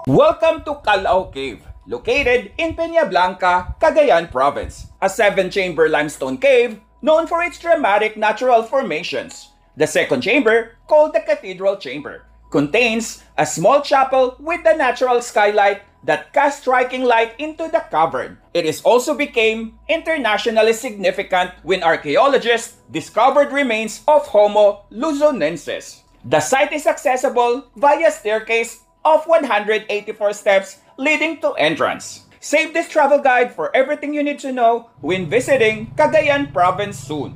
Welcome to Calao Cave, located in Peña Blanca, Cagayan Province, a 7-chamber limestone cave known for its dramatic natural formations. The second chamber, called the Cathedral Chamber, contains a small chapel with a natural skylight that casts striking light into the cavern. It is also became internationally significant when archaeologists discovered remains of Homo luzonensis. The site is accessible via staircase of 184 steps leading to entrance. Save this travel guide for everything you need to know when visiting Cagayan Province soon.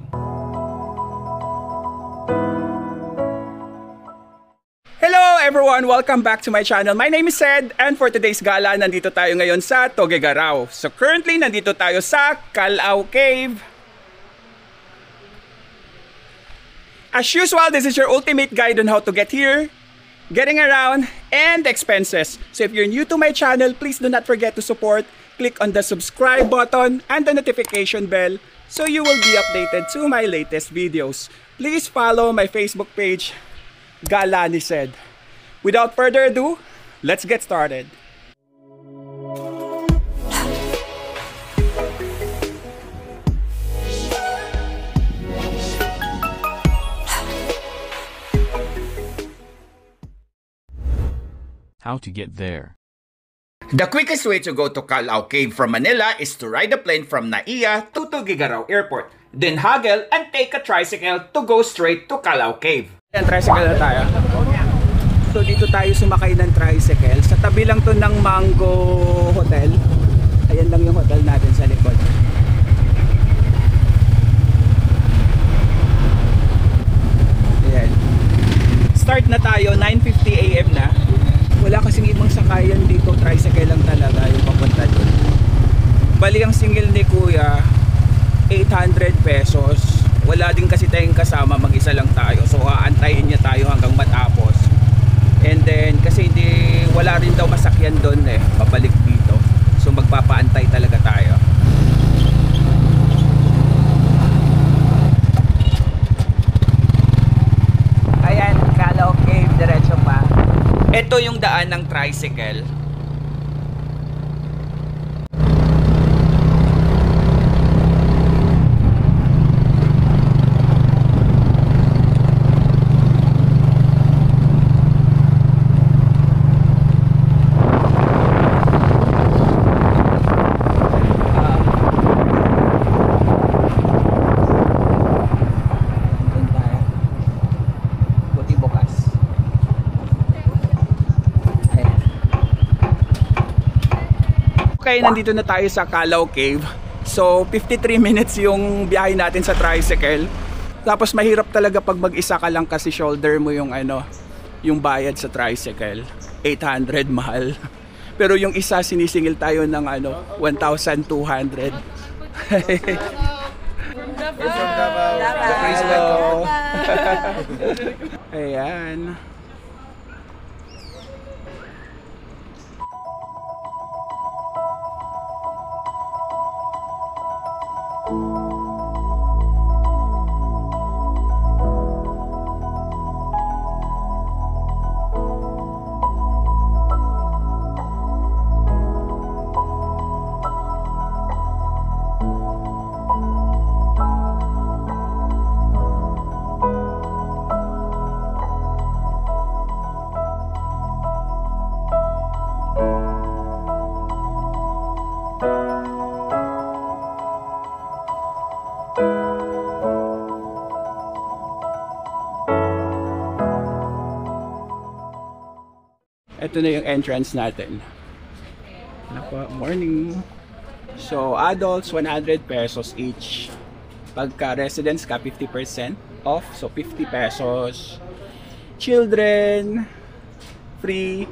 Hello everyone! Welcome back to my channel. My name is Sed, and for today's gala, nandito tayo ngayon sa Tuguegarao. So currently, nandito tayo sa Calao Cave. As usual, this is your ultimate guide on how to get here, getting around, and expenses. So if you're new to my channel, please do not forget to support. Click on the subscribe button and the notification bell so you will be updated to my latest videos. Please follow my Facebook page, Gala ni Sed. Without further ado, let's get started. How to get there. The quickest way to go to Calao Cave from Manila is to ride a plane from Naiya to Tuguegarao Airport. Then haggle and take a tricycle to go straight to Calao Cave. Ayan, tricycle na tayo. So dito tayo sumakay ng tricycle. Sa tabi lang to ng Mango Hotel. Ayan lang yung hotel natin sa likod. Ayan. Start na tayo, 9:50 AM na. Wala kasing ibang sakayan dito, tricycle lang talaga yung papunta doon. Bali ang single ni Kuya, 800 pesos. Wala din kasi tayong kasama, mag-isa lang tayo. So aantayin niya tayo hanggang matapos. And then, kasi wala rin daw masakyan doon pabalik dito. So magpapaantay talaga tayo. Ayan, Calao Cave, diretso pa. Ito yung daan ng tricycle. Okay, nandito na tayo sa Calao Cave. So 53 minutes yung biyahe natin sa tricycle. Tapos mahirap talaga pag mag-isa ka lang kasi shoulder mo yung yung bayad sa tricycle. 800 mahal. Pero yung isa sinisingil tayo ng 1,200. Hello. Ayan. Ito na yung entrance natin. Morning. So adults 100 pesos each. Pagka residents ka 50% off, so 50 pesos. Children free.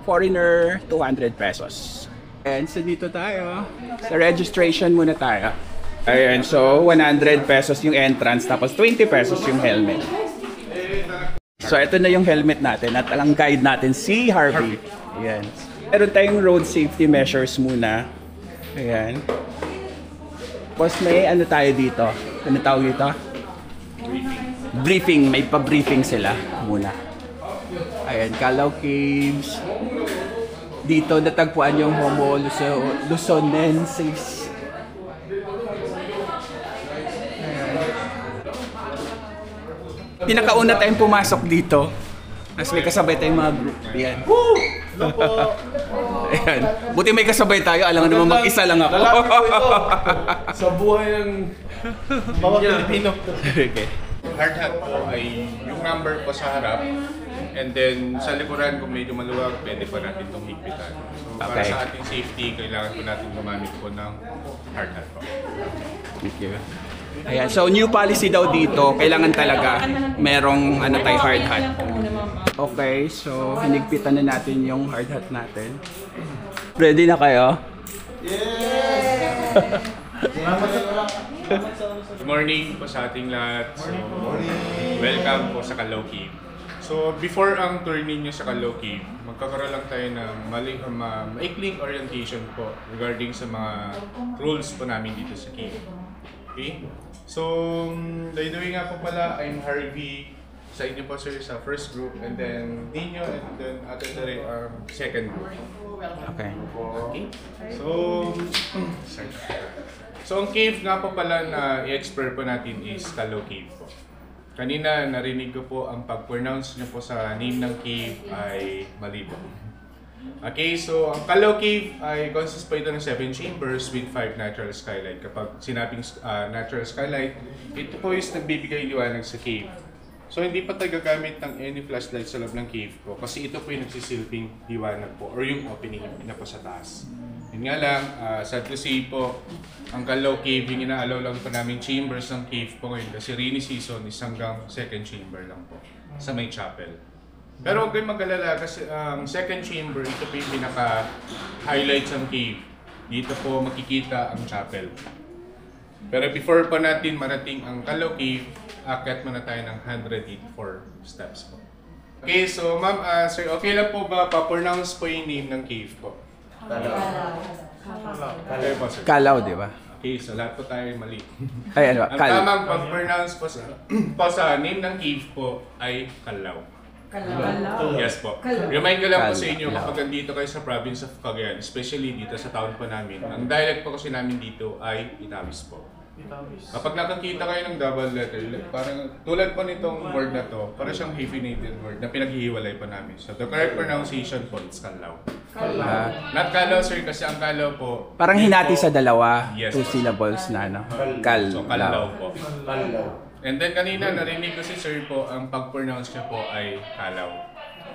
Foreigner 200 pesos. And so dito tayo. Sa registration muna tayo. Ayan, so 100 pesos yung entrance, tapos 20 pesos yung helmet. So ito na yung helmet natin at ang guide natin si Harvey. Ayan. Meron tayong road safety measures muna. Ayan. Tapos may tayo dito. Ano tawag dito? Briefing. May pa-briefing sila muna. Ayan, Calao Caves. Dito natagpuan yung Homo luzonensis. Pinakauna tayong pumasok dito. Tapos may kasabay tayong mga group. Yan. Ayan. Buti may kasabay tayo. Alam nga naman mag-isa lang ako. Lalaki po ito. Sa buhay ng mga Pilipino. Okay. Hard hat po ay yung number po sa harap. And then sa likuran kung medyo maluwag, pwede pa natin itong higpitan. So para Okay. sa ating safety, kailangan po natin gumamit po ng hard hat po. Thank you. Ayan. So new policy daw dito. Kailangan talaga merong tayo hard hat. Okay. So hinigpitan na natin yung hard hat natin. Ready na kayo? Good morning po sa ating lahat. So, welcome po sa Calao Cave. So, before ang tour ninyo sa Calao Cave, magkakaroon lang tayo ng maikling orientation po regarding sa mga rules po namin dito sa cave. Okay? So, by the way nga po pala, I'm Harvey sa inyo po sir sa first group, and then Nino, and then Ate Tere second group. Okay. Okay. So ang cave nga po pala na i-explore po natin is Calao Cave po. Kanina narinig ko po ang pag-pronounce niyo po sa name ng cave ay mali po. Okay, so ang Calao Cave ay consists po ito ng 7 chambers with 5 natural skylight. Kapag sinabing natural skylight, ito po is nagbibigay liwanag sa cave. So hindi pa tayo gagamit ng any flashlight sa loob ng cave po kasi ito po yung nagsisilbing liwanag po or yung opening na po sa taas. Yun nga lang, sad to say po, ang Calao Cave, yung ina-allow lang po namin chambers ng cave po ngayon kasi rainy season is hanggang second chamber lang po sa may chapel. Pero huwag kayong mag-alala kasi ang second chamber, ito po yung pinaka-highlights ng cave. Dito po makikita ang chapel. Pero before pa natin marating ang Calao Cave, akyat muna tayo ng 184 steps po. Okay, so ma'am, sir, okay lang po ba pa-pronounce po yung name ng cave po? Calao po, sir. Calao, di ba? Okay, so lahat po tayo mali. Ay, ano ba? Ang tamang pag-pronounce po sa name ng cave po ay Calao. Yes po. Remind ko lang po sa inyo kapag andito kayo sa province of Cagayan, especially dito sa town po namin, ang dialect po kasi namin dito ay Itawis po. Kapag nakakita kayo ng double letter, parang tulad po nitong word na to, parang siyang hyphenated word na pinaghihiwalay pa namin. So the correct pronunciation po is Calao. Not Calao sir, kasi ang Calao po Parang hinati sa dalawa. Yes, 2 po. syllables na, no? So Calao po. Calao. And then kanina narinig ko si sir po, ang pag-pronounce niya po ay Calao.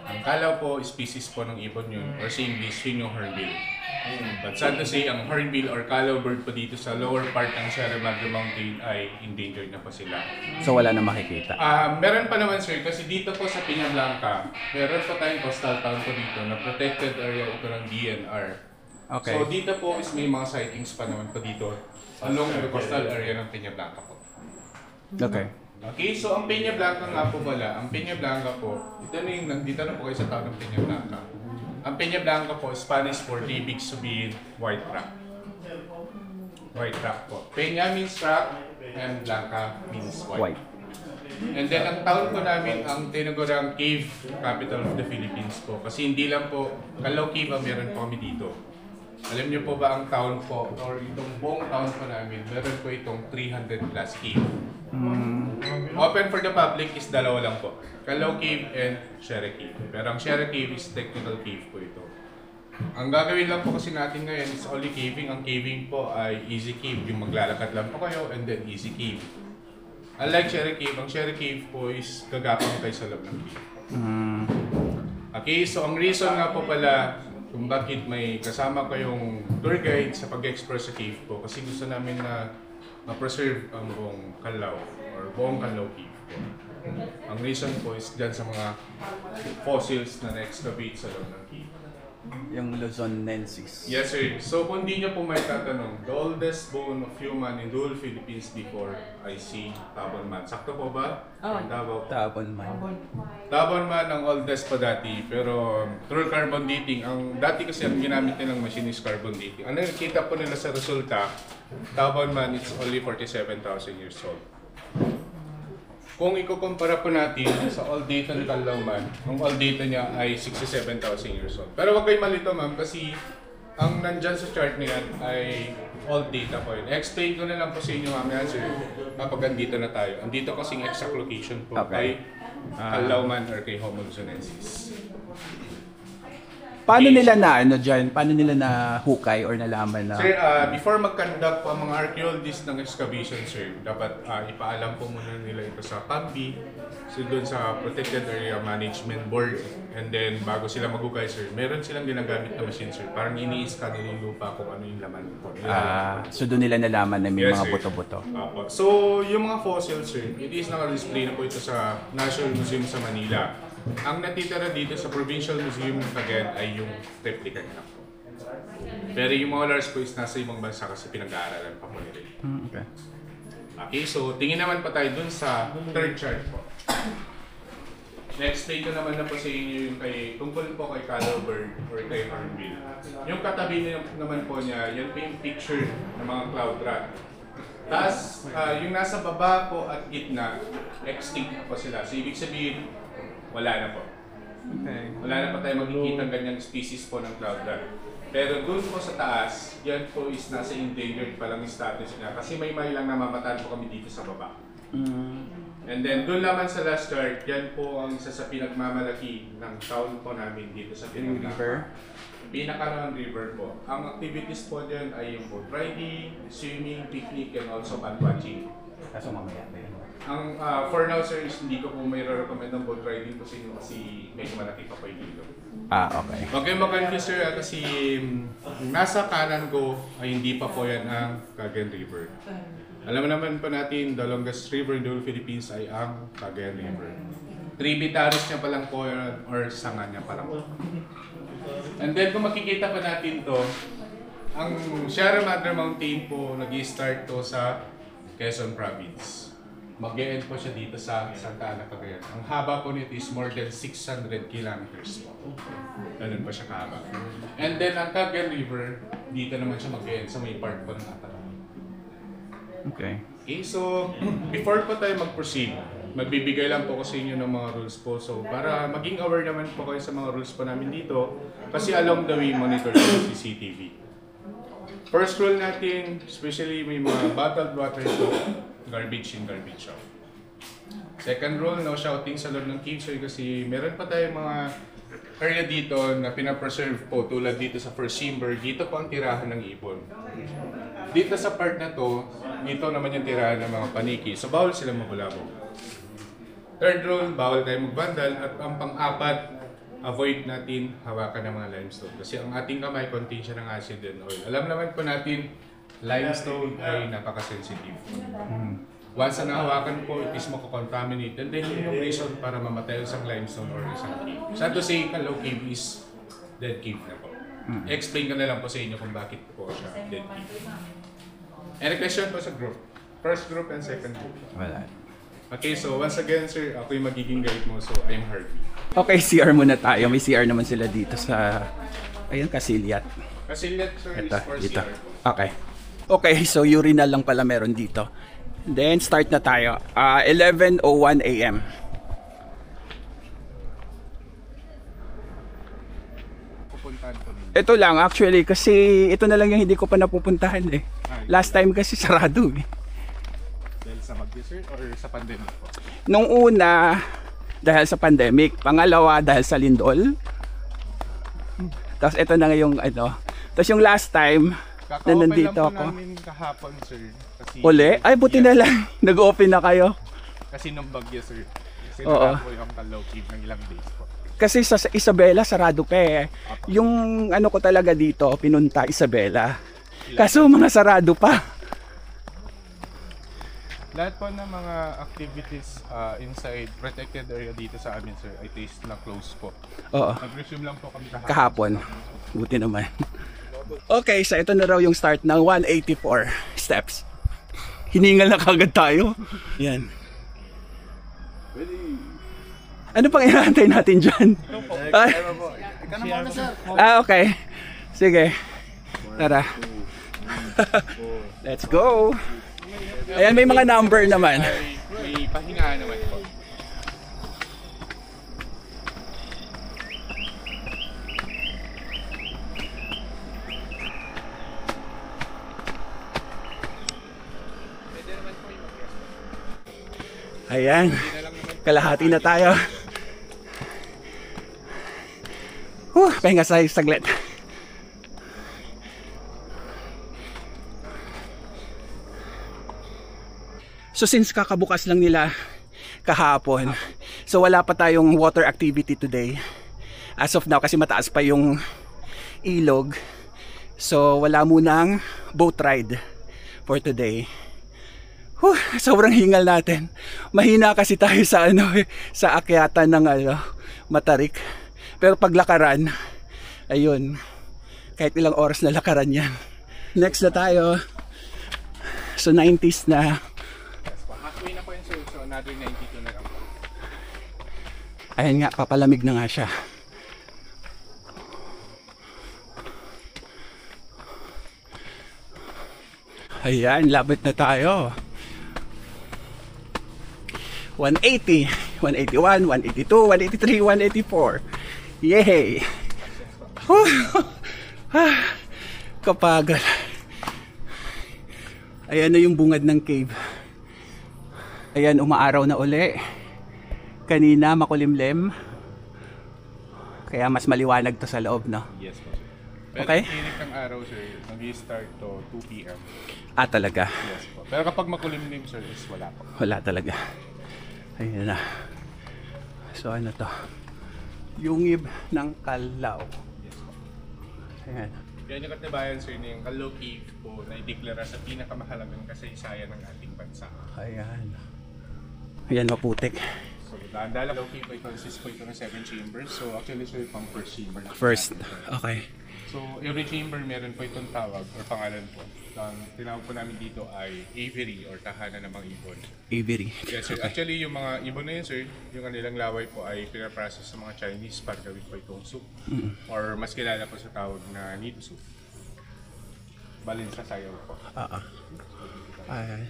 Ang Calao po, species po ng ibon yun, or sa English, yun yung hornbill. But sad to say, ang hornbill or Calao bird po dito sa lower part ng Sierra Madre Mountain ay endangered na po sila. So wala na makikita. Meron pa naman sir, kasi dito po sa Piña Blanca, meron pa tayong coastal town po dito na protected area ito ng DNR. Okay. So dito po is may mga sightings pa naman po dito along the coastal area ng Piña Blanca po. Okay. Okay, so ang Peña Blanca nga po pala, ang Peña Blanca po, ito na yung nandito na po kayo sa town ng Peña Blanca. Ang Peña Blanca po, Spanish for ibig sabihin white rock. White rock po. Peña means rock and Blanca means white. White. And then ang town po namin ang tinagurang cave capital of the Philippines po. Kasi hindi lang po, Calao Cave ang meron po kami dito. Alam niyo po ba ang town po, or itong buong town po namin, meron po itong 300 plus cave. Open for the public is dalawa lang po. Calao Cave and Sierra Cave. Pero ang Sierra Cave is technical cave po ito. Ang gagawin lang po kasi natin ngayon is only caving. Ang caving po ay easy cave. Yung maglalakad lang po kayo and then easy cave. Unlike Sierra Cave, ang Sierra Cave po is gagapang kayo sa loob ng cave. Okay, so ang reason nga po pala kung bakit may kasama kayong tour guide sa pag-explore sa cave po kasi gusto namin na ma-preserve ang buong Calao or buong Calao Cave po. Ang reason po is dyan sa mga fossils na na-excavate sa loob ng cave. Yung Luzonensis. Yes sir. So kung di nyo po may tatanong, the oldest bone of human in the whole Philippines before I see Tabon Man. Sakto po ba? Davao. Tabon man. Tabon Man ang oldest pa dati, pero through carbon dating, ang dati kasi ang ginamit nilang machine is carbon dating. Ang nakikita po nila sa resulta, Tabon Man is only 47,000 years old. kung ikukumpara po natin sa all data ni Calauman, ang all data niya ay 67,000 years old. Pero wag kayo malito ma'am kasi ang nandyan sa chart na yan ay all data po yun. Explain ko na lang po sa inyo mamaya sir kapag andito na tayo. Andito kasing exact location po kay Calauman or kay Homo luzonensis. Paano nila na ano diyan? Paano nila na hukay or nalaman na? Sir, before mag-conduct po ang mga archaeologists ng excavation, sir, dapat ipaalam po muna nila ito sa PAMBI, so doon sa Protected Area Management Board, and then bago sila maghukay, sir, meron silang ginagamit na machine, sir, parang ini-scan nila yung lupa kung ano yung laman po. So doon nila nalaman na may Yes, mga sir. buto-buto. So, yung mga fossils, sir, it is naka-display na po ito sa National Museum sa Manila. Ang natitira dito sa Provincial Museum ng Cagayan ay yung replica nila po. Pero yung mga molars po is nasa ibang bansa kasi pinag-aaralan pa po nila. Okay. Okay, so tingin naman pa tayo dun sa third chart po. Next ko naman na po sa inyo yung tungkol po kay Calauman or kay Hornbill. Yung katabi naman po niya, yan po yung picture ng mga cloud rat. Tapos, yung nasa baba po at gitna, extinct po sila. So, ibig sabihin, wala na po. Okay. Wala na pa tayo makikita ganyang species po ng cloud rat. Pero dun po sa taas, yan po is nasa endangered pa lang yung status niya. Kasi may lang namamataan po kami dito sa baba. And then dun naman sa last chart, yan po ang isa sa pinagmamalaki ng town po namin dito sa Pinagmamala. Pinaka-Round River po. Ang activities po dyan ay yung boat riding, swimming, picnic, and also bat watching. Kaso mamaya na yun. Ang for now sir is hindi ko po may recommend ng boat riding kasi medyo malaki pa po yung dito. Okay. Huwag kayong mag-confuse sir kasi nasa kanan ko ay hindi pa po yan ang Cagayan River. Alam naman po natin, the longest river in the whole Philippines ay ang Cagayan River. Tributaries niya pa lang po yan or sanga niya pa lang po. And then kung makikita pa natin to, ang Sierra Madre Mountain po nag-i-start to sa Quezon Province. Mag-e-end po siya dito sa Santa Ana, Cagayan. Ang haba po nito is more than 600 kilometers po. Ganun pa siya kahaba. And then ang Cagayan River, dito naman siya mag-e-end sa may part po ng Ataran. Okay. Okay, so before po tayo mag-proceed, magbibigay lang po ko sa inyo ng mga rules po. So para maging aware naman po kayo sa mga rules po namin dito, kasi along the way monitor yung CCTV. First rule natin, especially may mga bottled water po, garbage in, garbage out. Second rule, no shouting sa loob ng cave kasi meron pa tayong mga area dito na pinapreserve po tulad dito sa first chamber, dito po ang tirahan ng ibon. Dito sa part na to, dito naman yung tirahan ng mga paniki, so bawal silang mabulabog. Third rule, bawal tayo magbandal at ang pang-apat, avoid natin hawakan ng mga limestone kasi ang ating kamay contain siya ng acid and oil. Alam naman po natin, limestone ay napaka-sensitive. Once na nahawakan po, it is mako-contaminate and then yun yung reason para mamatay isang limestone or isang cave. Sad to say, Calao Cave is dead cave na po. Explain ko na lang po sa inyo kung bakit po siya dead cave. Any question po sa group? First group and second group. Wala. Okay, so once again sir, ako yung magiging guide mo, so I'm Harvey. Okay, CR muna tayo. May CR naman sila dito sa ayun, Kasilyat. Kasilyat sir is Ito, for dito. CR. Okay. Okay, so urinal lang pala meron dito. Then start na tayo. 11:01 AM. Pupuntahan ko ninyo. Ito lang actually kasi ito na lang yung hindi ko pa napupuntahan eh. Last time kasi sarado eh. Dahil sa bagyo sir or sa pandemic po? Nung una dahil sa pandemic, pangalawa dahil sa lindol. Tapos ito na ngayong ano. Tapos yung last time na nandito lang po ako. namin kahapon sir. Kasi, Uli? Ay buti na lang. Nag-open na kayo. Kasi nung bagyo sir. Kasi Oo. po yung Calao Cave ng ilang days po. Kasi sa Isabela sarado pa eh. Yung ano ko talaga dito, pinunta Isabela. Kaso mga sarado pa. Lahat po ng mga activities inside protected area dito sa amin sir ay taste na close po. Oo. Nag-resume lang po kami Kahapon. Buti naman. Okay, so ito na raw yung start ng 184 steps. Hiningal na kagad tayo. Yan. Ano pang inaantay natin dyan? Ay. Okay. Sige. Tara. Let's go. Ayan, may mga number naman. May pahinga naman po. Ayan, kalahati na tayo. Pahinga sa saglit. So since kakabukas lang nila kahapon, so wala pa tayong water activity today. As of now, kasi mataas pa yung ilog. So wala munang boat ride for today. Sobrang hingal natin. Mahina kasi tayo sa sa akyatan ng Matarik. Pero paglakaran, ayun, kahit ilang oras na lakaran yan. Next na tayo. So 90s na. Halfway na po yun, so another 92 na lang po. Ayan nga, papalamig na nga siya. Ayan, labit na tayo. 180, 181, 182, 183, 184. Yay! Kapagod. Ayan na yung bungad ng cave. Ayan, umaaraw na uli. Kanina makulimlim. Kaya mas maliwanag to sa loob, no? Yes po, sir. Pero Okay. init ng araw, sir, mag-start to 2 p.m. Ah, talaga? Yes po. Pero kapag makulimlim, sir, is wala po. Wala talaga. Ayan na. So ano to? Yungib ng Kalaw. Yes po. Ayan. Yan yung katibayan, sir, na yung Kalaw Cave po na ideklara sa pinakamahalagang kasaysayan ng ating bansa. Ayan. Ayan, maputik. So, dahil Kalaw Cave ay consists po ito ng 7 chambers. So, actually, sir, pang first chamber. First. Okay. So, every chamber meron po itong tawag or pangalan po. Ang tinawag po namin dito ay aviary or tahanan ng mga ibon. Aviary. Yes, sir. Actually, yung mga ibon na yun, sir, yung kanilang laway po ay pinaprocess sa mga Chinese para gawin po itong soup. Or mas kilala po sa tawag na nido soup. Balin sa sayaw po. Ayan.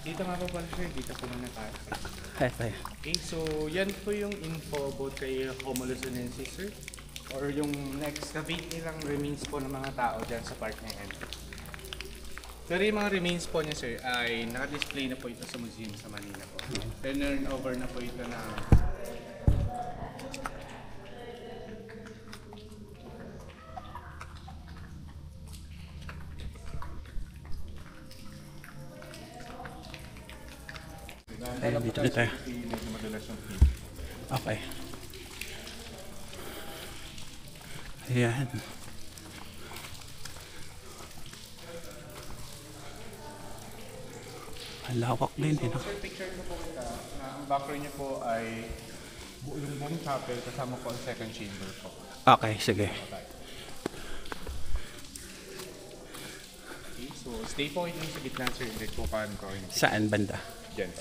Dito nga po pala, sir. Dito po muna tayo. Ayan. Okay, so yan po yung info about kay Homo luzonensis, sir. Or yung na-excavate nilang remains po ng mga tao dyan sa part na yan. Pero yung mga remains po niya, sir, ay naka-display na po ito sa museum sa Manila po. Turn over na po ito na Ayan, dito na tayo. medyo madalas yung feed. Okay. Ayan. Ang lawak din, no? Sir, picture niyo po kita na ang background niyo po ay yung buong chapel kasama po ang second chamber po. Okay, sige. Okay, so stay po kayo sa gitna, sir. Hindi po paano ko kayo. Saan banda? Diyan po.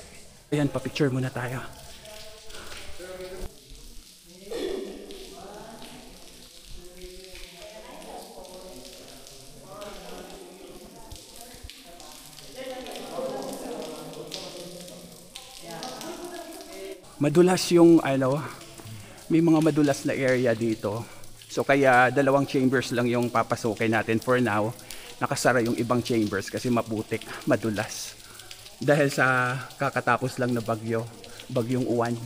Ayan, pa-picture muna tayo. Madulas yung may mga madulas na area dito. So kaya dalawang chambers lang yung papasukin natin for now. Nakasara yung ibang chambers kasi maputik, madulas. Dahil sa kakatapos lang na bagyong Uwan.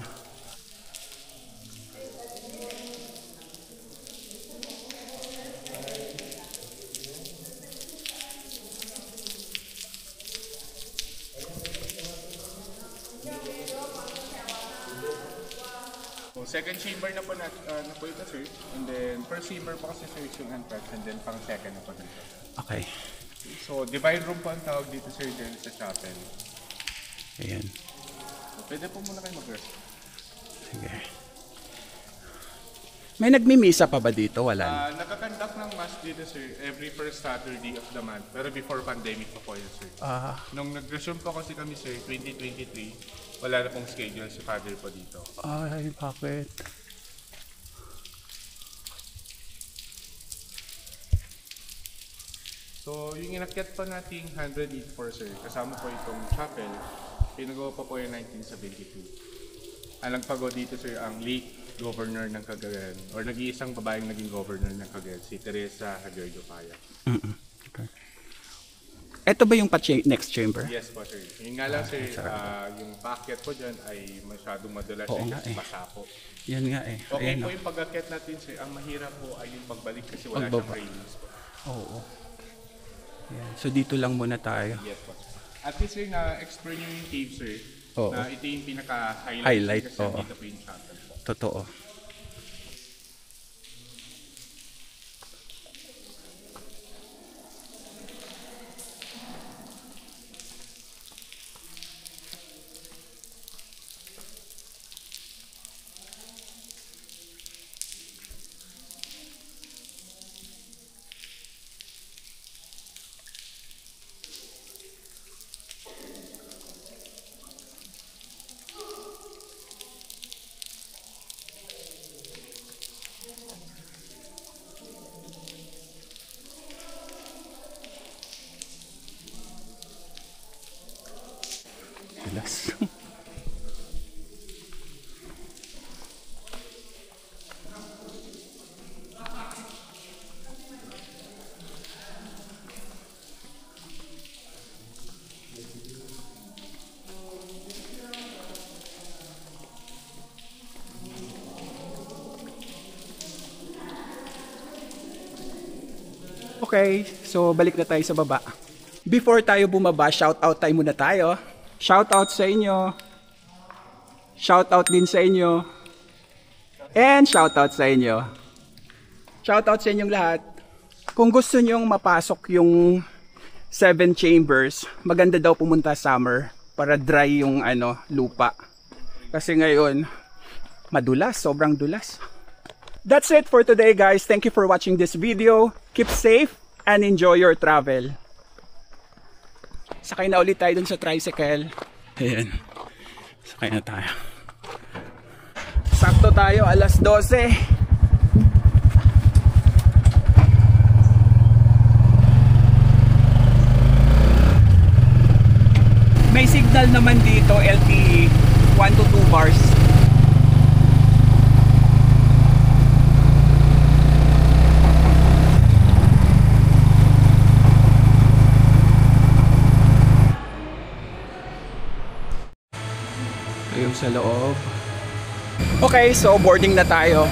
second chamber na po na po ito, sir. And then first chamber po kasi sir yung entrance, and then pang second na po dito. Okay. So divine room po ang tawag dito, sir, dahil sa chapel. Ayan. So, pwede po muna kayo mag-rest. Sige. May nagmimisa pa ba dito? Wala. Nakakandak ng mass dito, sir, every first Saturday of the month. Pero before pandemic pa po yun, sir. Nung nag-resume po kasi kami, sir, 2023, wala na pong schedule si Father po dito. Ay, bakit? So, yung inakyat pa nating 184, sir, kasama po itong chapel, pinagawa pa po yung 1972. Alang pago dito, sir, ang late governor ng Cagayan, or nag-iisang babaeng naging governor ng Cagayan, si Teresa Javier Paya. Okay. Ito ba yung next chamber? Yes po, sir. Yung nga lang, sir, yung paakyat po dyan ay masyadong madalas, kasi basa po. Yan nga eh. Okay po yung pag-akyat natin, sir. Ang mahirap po ay yung pagbalik kasi wala siyang railings po. Oo. Yan. So dito lang muna tayo. Yes po. At least, sir, na-explore nyo yung cave, sir. Na ito yung Highlight, pinaka-highlight kasi dito po yung chapel. Totoo. Okay, so balik na tayo sa baba. Before tayo bumaba, shoutout tayo muna tayo. Shoutout sa inyo. Shoutout din sa inyo. And shoutout sa inyo. Shoutout sa inyong lahat. Kung gusto nyong mapasok yung 7 chambers, maganda daw pumunta summer para dry yung lupa. Kasi ngayon, madulas, sobrang dulas. That's it for today, guys. Thank you for watching this video. Keep safe and enjoy your travel. Sakay na ulit tayo dun sa tricycle. Ayan. Sakay na tayo. Sakto tayo, alas 12. May signal naman dito, LTE 1 to 2 bars. Yung sa loob. Okay, so boarding na tayo.